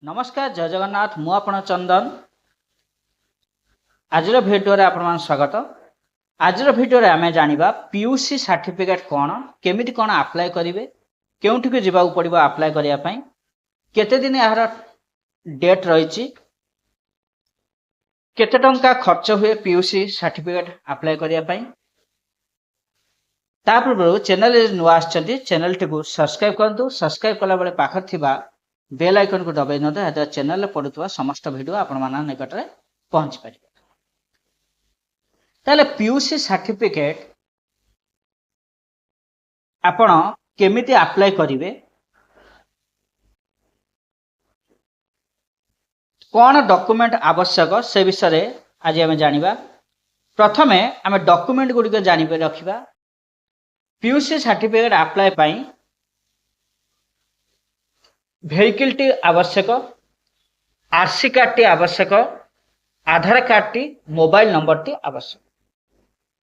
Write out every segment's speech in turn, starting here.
नमस्कार जय जगन्नाथ मु आपण चंदन आज भिडियो आपण स्वागत। आज भिडियो आम जाना पीयूसी सर्टिफिकेट कौन केमिति कौन अप्लाई करेंगे केउठी को जीवा पड़ो अप्लाई करने केते दिन यार डेट रही केते टंका खर्च हुए पीयूसी सर्टिफिकेट अप्लाई करने पूर्व चैनल नुआ चैनल टी सब्सक्राइब करूँ। सब्सक्राइब कला बेले पाखर थिबा बेल आइकन को दबाई न चैनल पड़ुवा समस्त वीडियो आपण मान निकट में पहुंच पारे। ताले पीयूसी सर्टिफिकेट आपण केमिति अप्लाई करिवे कौन डॉक्यूमेंट आवश्यक से विषय आज आम जानिबा। प्रथमे आम डॉक्यूमेंट गुड़िक जानि रखिबा। पीयूसी सर्टिफिकेट अप्लाई पाई वेहिकल टी आवश्यक, आरसी कार्ड टी आवश्यक, आधार कार्ड टी, मोबाइल नंबर टी आवश्यक।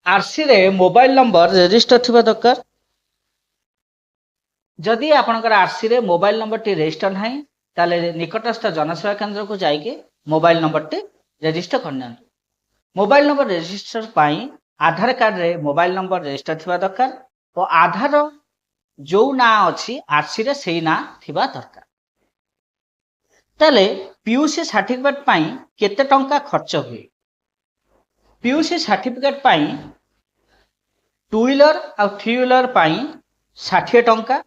आरसी रे मोबाइल नंबर रजिस्टर थिबा दरकार। जदि आपनकर आरसी रे मोबाइल नंबर टी रजिस्टर नाही ताले निकटस्थ जनसेवा केंद्र को जाइके मोबाइल नंबर टी रजिस्टर करना। मोबाइल नंबर रजिस्टर पाई आधार कार्ड रे मोबाइल नंबर रजिस्टर थिबा दरकार और आधार जो ना अच्छी आरसी रे सेही ना थिबा दरकार। ताले पीयूसी सर्टिफिकेट पाई केते टंका खर्च हुए। पीयूसी सर्टिफिकेट पाई टू व्हीलर और थ्री व्हीलर पाई 60 टंका,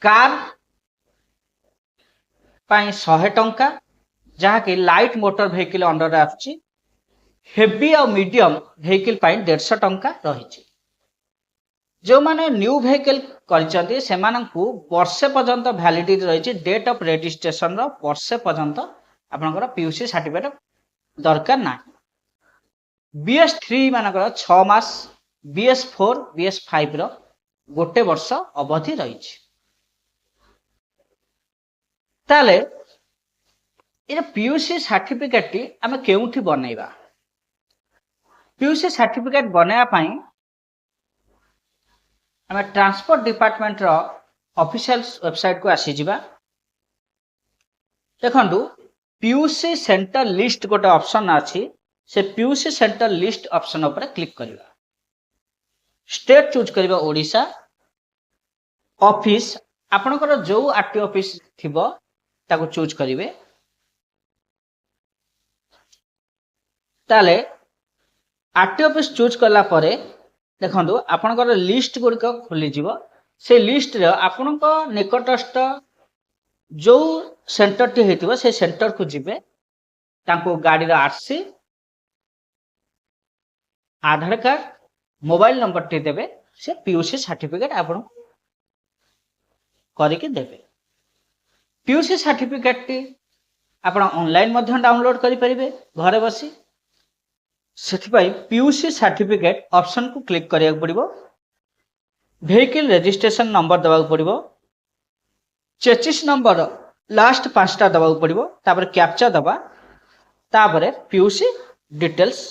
कार पाई 100 टंका जहाँ कि लाइट मोटर व्हीकल अंडर आछि। हेवी और मीडियम व्हीकल पाई 150 टंका रही। जो माने न्यू व्हीकल करचंती सेमानंकु वर्षे पर्यंत वैलिडिटी रही। डेट ऑफ रजिस्ट्रेशन रो वर्षे पर्यंत आपनकर पीयूसी सर्टिफिकेट दरकार ना। BS3 मानकर 6 मास, BS4 BS5 रो गोटे वर्ष अवधि रही। ताले ये पीयूसी सर्टिफिकेट टी आमे केउठी बनेइबा। पीयूसी सर्टिफिकेट बनैया पाई आमे ट्रांसपोर्ट डिपार्टमेंट रो ऑफिशियल वेबसाइट को आसी जिबा। देखंतु पीयूसी सेंटर लिस्ट गोटे ऑप्शन अछि। से पीयूसी सेंटर लिस्ट ऑप्शन ऊपर क्लिक करिबा। स्टेट चूज करिबा ओडिशा। ऑफिस आपनकर जो आरटीओ ऑफिस थिबो ताको चूज करिवे। ताले आरटीओ ऑफिस चूज करला परे देखंतु आपनकर लिस्ट गुड़िक खोली जीवो। से लिस्ट रे आपनक निकटस्थ जो सेंटर टी हेतिबो से सेंटर को जिबे। तांको गाड़ी रा RC, Aadhaar card, mobile number टी देबे। से पीयूसी सर्टिफिकेट आपन करिके देबे। पीयूसी सर्टिफिकेट टी आपन ऑनलाइन मध्य डाउनलोड करि परिबे घरे बसी। सेथिपाई पीयूसी सर्टिफिकेट ऑप्शन को क्लिक करिया पड़िबो। व्हीकल रजिस्ट्रेशन नंबर दबाक पड़िबो। चेसिस नंबर लास्ट 5टा दबाक पड़िबो। तापर कैप्चा दबा। तापर पीयूसी डिटेल्स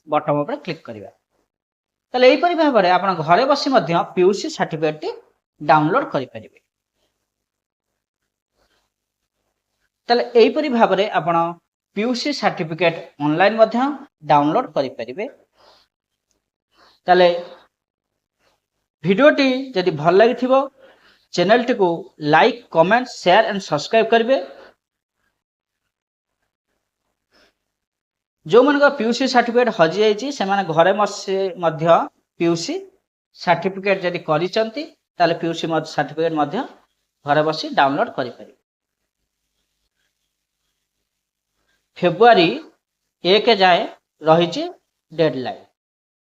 बटन ऊपर क्लिक करिबा। तले एही परि भाबरे आपन घरे बसी मध्य पीयूसी सर्टिफिकेट टी डाउनलोड करि परिबे। तले एही परि भाबरे आपन पीयूसी सर्टिफिकेट ऑनलाइन मध्य डाउनलोड करि परिबे। तले वीडियो टी जदि भल लागिथिबो चैनल टी को like, comment, share and subscribe करिवे। जो मन का पीयूसी सर्टिफिकेट हजि जाइछि से माने घरे मध्य पीयूसी सर्टिफिकेट जदि करिसंती ताले पीयूसी सर्टिफिकेट मध्य घरे बसी डाउनलोड करि परिबे। फेब्रुआरी 1 जाए रही डेडलाइन।